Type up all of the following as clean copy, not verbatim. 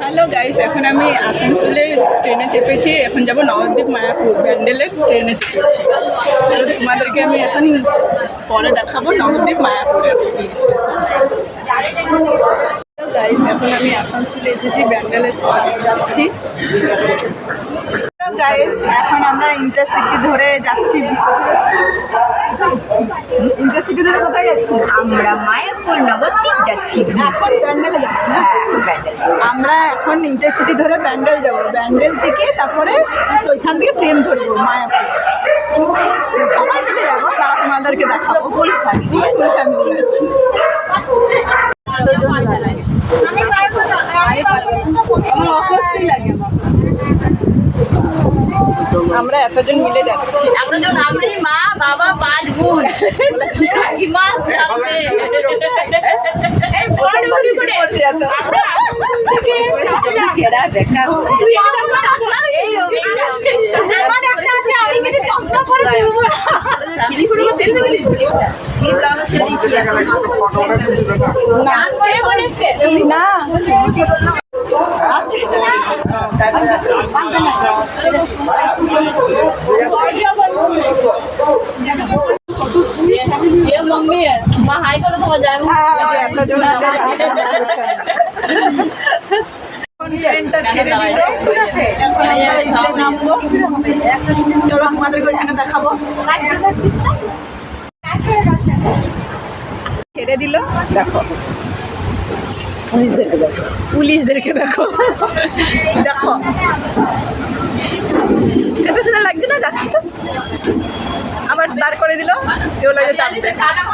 Hello guys, এখন আমি আসানসোলে ট্রেনে চেপেছি। এখন যাব নবদ্বীপ মায়াপুর ব্যান্ডেলে ট্রেনে চেপেছি। তো তোমাদেরকে আমি এখন পরে দেখাবো নবদ্বীপ মায়াপুরের স্টেশন। গাইস, এখন আমি আসানসোলে এসেছি, ব্যান্ডেলে যাচ্ছি। গাইস, এখন আমরা ইন্টারসিটি ধরে যাচ্ছি। ইন্টারসিটি ধরে কোথায় যাচ্ছি? আমরা মায়াপুর নবদ্বীপ যাচ্ছি। এখন ব্যান্ডেলে যাবো না? আমরা এখন ইন্টারসিটি ধরে ব্যান্ডেল যাব। ব্যান্ডেল থেকে তারপরে ওইখান থেকে ট্রেন ধরবো মায়াপুর। সবাই মিলে যাবো, তারা তোমাদেরকে দেখাবো। ফুল ফ্যামিলি আছি। আমার অসুস্থই লাগে। আমরা এতজন মিলে যাচ্ছি। এতজন আমি, মা, বাবা, 5 বোন। না मम्मी है माँ हाई करो तो मजा ট্রেনটা ছেড়ে দিল। এখন আমরা এসে নামবো। চলো তোমাদেরকে ওইখানে দেখাবো। ছেড়ে দিল, দেখো পুলিশদেরকে দেখো দেখো এত সুন্দর লাগছে না? যাচ্ছি তো আবার দাঁড় করে দিল। কেউ লাগে চাপতে চাপলাম।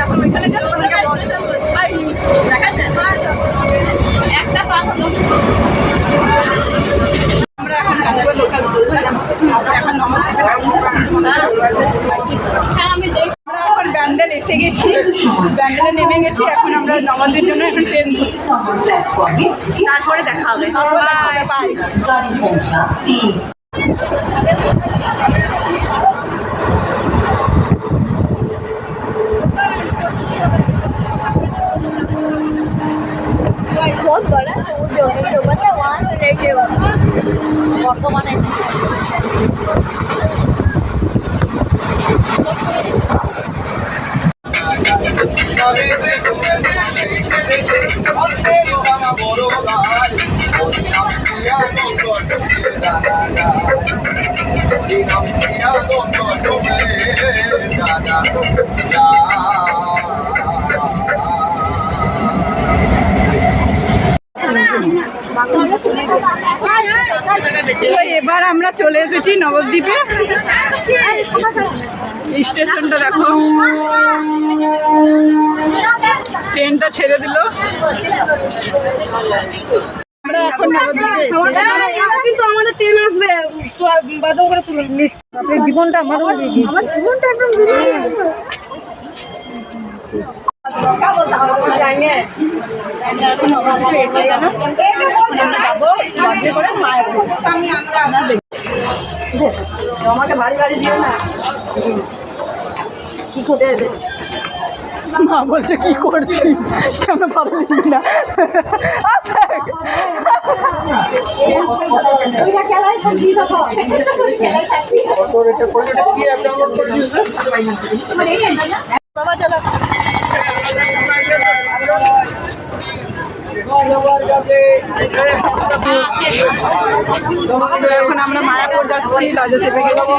এখন ওইখানে আমরা এখন লোকাল এখন এখন ব্যান্ডেল এসে গেছি, ব্যান্ডেলে নেমে গেছি। এখন আমরা নবদ্বীপের জন্য এখন ট্রেন তারপরে দেখা হবে। বাই। बहुत बड़ा है वो जो बता वहाँ से लेके बर्तमाने তো এবার আমরা চলে এসেছি নবদ্বীপে। স্টেশনটা দেখো, ট্রেনটা ছেড়ে দিল। আমরা এখন নবদ্বীপে কিন্তু আমাদের ট্রেন আসবে বাদল করে তুলে লিস্ট। আপনার জীবনটা আমার জীবনটা একদম আমাকে বাড়ি বাড়ি দিও না। কি করে মা বলছে কি করছি, কেন পারবি না? বাবা চলো এখন আমরা মায়াপুর যাচ্ছি, লজে চেপে গেছি।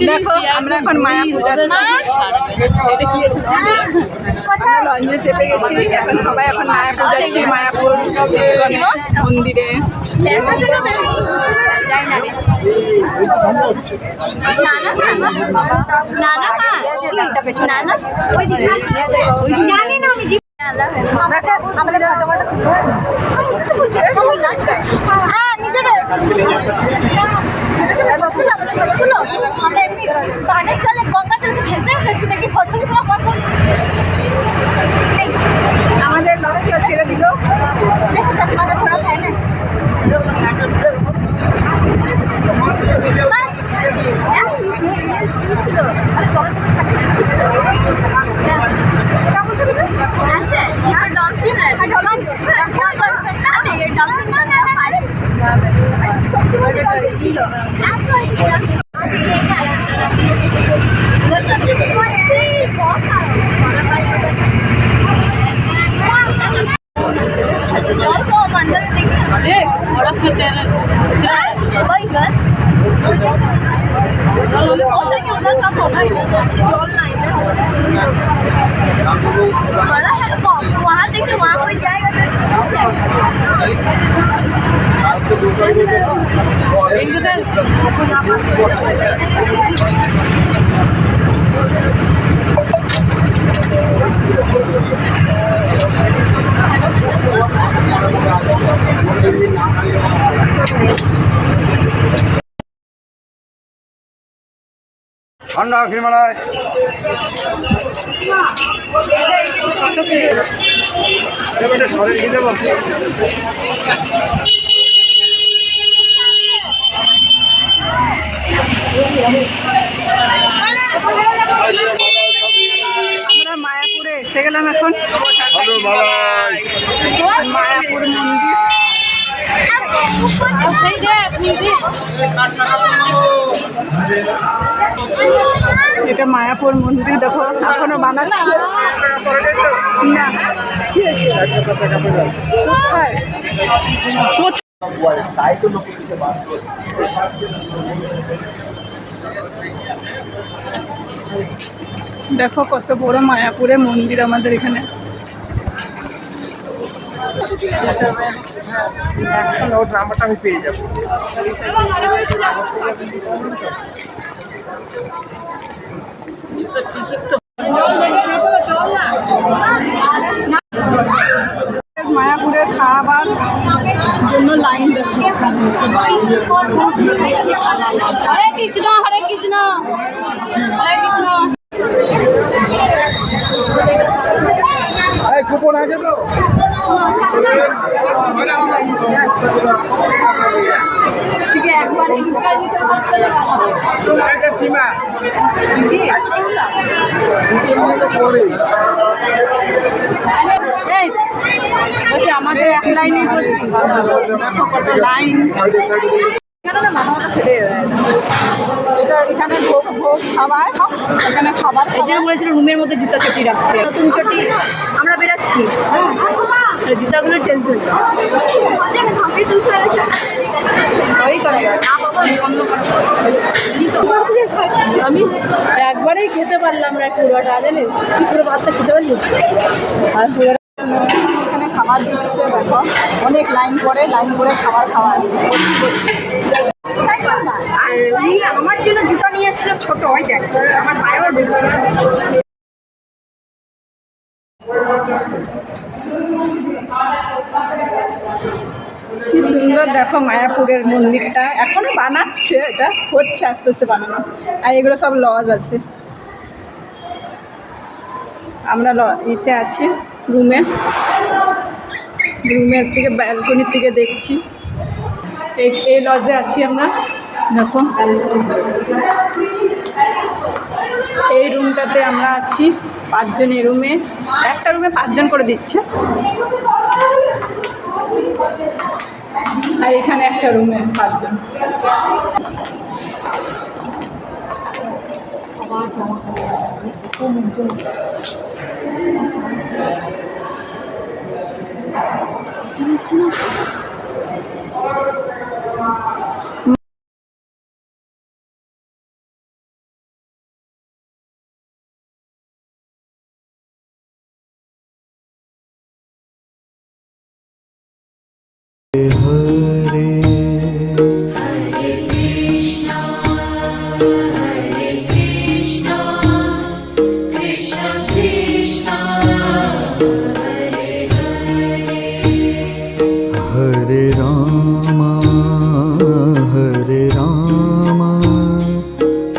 দেখো আমরা এখন মায়াপুর যাচ্ছি। এটা কি লঞ্চে চেপে গেছি। এখন সবাই এখন মায়াপুর যাচ্ছি, মায়াপুর ইস্কনে মন্দিরে। আমাদের That's why वही घर हो सके उधर कम होगा इधर ऐसे जोड़ ना इधर बड़ा है वहाँ देखते वहाँ कोई जाएगा ঠান্ডা হিমালয় সরে দিয়ে দেবো। আমরা মায়াপুরে এসে গেলাম এখন। মায়াপুর মন্দির এটা মায়াপুর মন্দির দেখো এখনো বানাচ্ছে না। দেখো কত বড় মায়াপুরে মন্দির আমাদের এখানে। ওর নাম্বারটা আমি পেয়ে যাবো। মায়াপুরে খাবার জন্য লাইন দেখো। हरे कृष्ण हरे कृष्ण हरे कृष्ण কুপন আছে তো? ঠিক আছে একবার সীমা আমাদের এক লাইনে দেখো কত লাইন। এখানে ভোগ খাবার এখানে খাবার এটাও বলেছিল রুমের মধ্যে জুতা চটি রাখতে। নতুন চটি আমরা বেরাচ্ছি, জুতাগুলোর টেনশন ওই করে আমি একবারেই খেতে পারলাম না পুরোটা, জানেন কি পুরো ভাতটা খেতে পারলি। আর পুরো এখানে খাবার দিচ্ছে দেখো, অনেক লাইন করে খাবার খাওয়ার আর উনি আমার জন্য জুতা নিয়ে এসেছিল ছোট, ওই দেখ আমার পায়েও ঢুকছে। কি সুন্দর দেখো মায়াপুরের মন্দিরটা, এখনো বানাচ্ছে, এটা হচ্ছে আস্তে আস্তে বানানো। আর এগুলো সব লজ আছে। আমরা ইসে আছি রুমের থেকে ব্যালকনির থেকে দেখছি। এই লজে আছি আমরা, দেখো এই রুমটাতে আমরা আছি 5 জন। এই রুমে একটা রুমে 5 জন করে দিচ্ছে, আর এখানে একটা রুমে 5 জন।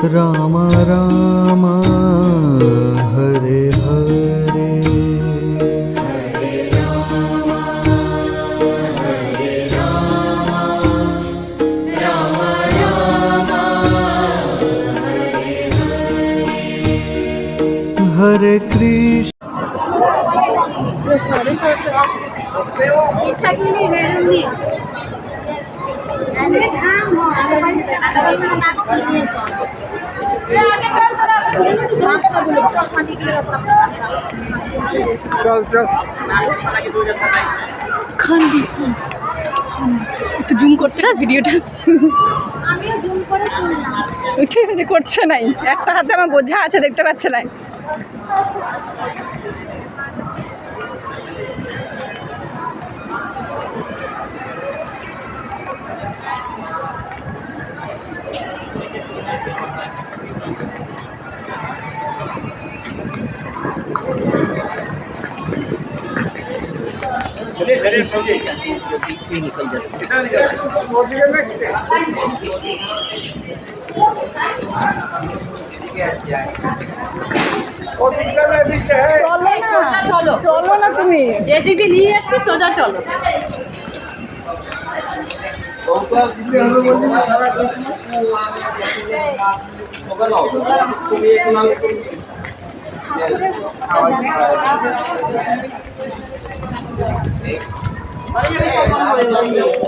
राम राम हरे हरे हरे राम हरे राम राम राम हरे हरे हरे कृष्ण। इच्छा की नहीं চল চল খান্ডি একটু জুম করতে না ভিডিওটা আমিও জুম করে শুনলাম। ঠিক আছে, করছে নাই, একটা হাতে আমার বোঝা আছে, দেখতে পাচ্ছে না। চলো চলো না তুমি, যেদিকে নিয়ে যাচ্ছি সোজা চলো। ঠাকুরের